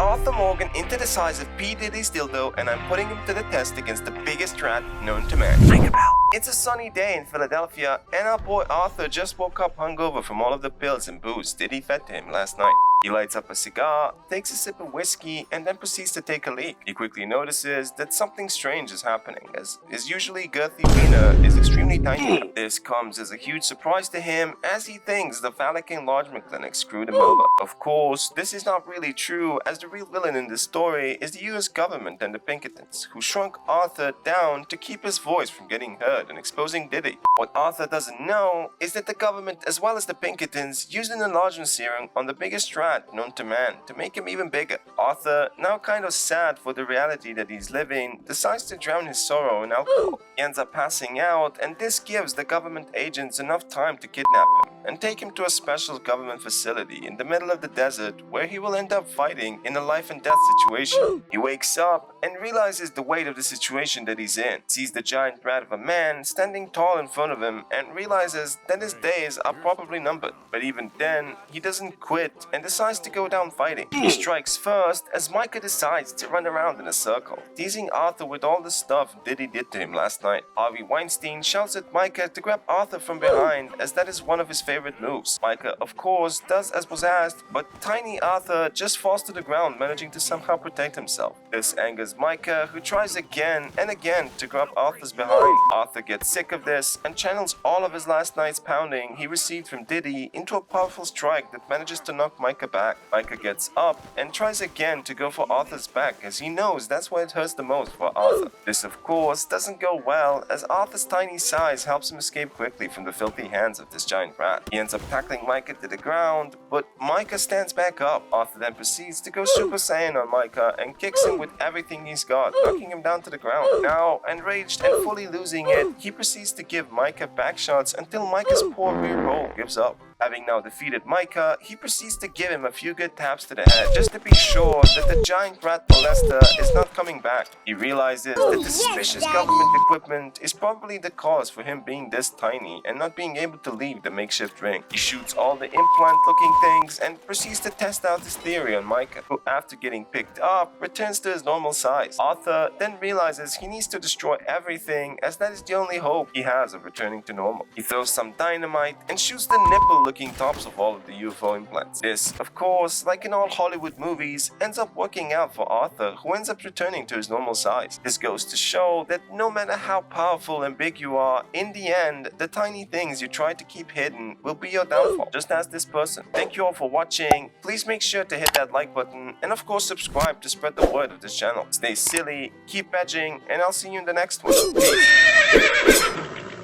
Arthur Morgan into the size of P. Diddy's dildo, and I'm putting him to the test against the biggest rat known to man. Ring a bell. It's a sunny day in Philadelphia, and our boy Arthur just woke up hungover from all of the pills and booze Diddy fed to him last night. He lights up a cigar, takes a sip of whiskey, and then proceeds to take a leak. He quickly notices that something strange is happening, as his usually girthy wiener is extremely tiny. This comes as a huge surprise to him, as he thinks the phallic enlargement clinic screwed him over. Of course, this is not really true, as the real villain in this story is the US government and the Pinkertons, who shrunk Arthur down to keep his voice from getting heard and exposing Diddy. What Arthur doesn't know is that the government, as well as the Pinkertons, used an enlargement serum on the biggest rat known to man to make him even bigger. Arthur, now kind of sad for the reality that he's living, decides to drown his sorrow in alcohol. He ends up passing out, and this gives the government agents enough time to kidnap him and take him to a special government facility in the middle of the desert, where he will end up fighting in a life and death situation. He wakes up and realizes the weight of the situation that he's in, sees the giant rat of a man standing tall in front of him, and realizes that his days are probably numbered. But even then, he doesn't quit and decides to go down fighting. He strikes first as Micah decides to run around in a circle, teasing Arthur with all the stuff Diddy did to him last night. Harvey Weinstein shouts at Micah to grab Arthur from behind, as that is one of his favorite moves. Micah, of course, does as was asked, but tiny Arthur just falls to the ground, managing to somehow protect himself. This angers Micah, who tries again and again to grab Arthur's behind. Arthur gets sick of this and channels all of his last night's pounding he received from Diddy into a powerful strike that manages to knock Micah back. Micah gets up and tries again to go for Arthur's back, as he knows that's where it hurts the most for Arthur. This, of course, doesn't go well, as Arthur's tiny size helps him escape quickly from the filthy hands of this giant rat. He ends up tackling Micah to the ground, but Micah stands back up. Arthur then proceeds to go Super Saiyan on Micah and kicks him with everything he's got, knocking him down to the ground. Now, enraged and fully losing it, he proceeds to give Micah back shots until Micah's poor rear roll gives up. Having now defeated Micah, he proceeds to give him a few good taps to the head, just to be sure that the giant rat molester is not coming back. He realizes that the suspicious government equipment is probably the cause for him being this tiny and not being able to leave the makeshift ring. He shoots all the implant-looking things and proceeds to test out his theory on Micah, who, after getting picked up, returns to his normal size. Arthur then realizes he needs to destroy everything, as that is the only hope he has of returning to normal. He throws some dynamite and shoots the nipple-looking tops of all of the UFO implants. This, of course, like in all Hollywood movies, ends up working out for Arthur, who ends up returning to his normal size. This goes to show that no matter how powerful and big you are, in the end, the tiny things you try to keep hidden will be your downfall, just as this person. Thank you all for watching. Please make sure to hit that like button, and of course subscribe to spread the word of this channel. Stay silly, keep edging, and I'll see you in the next one. Peace.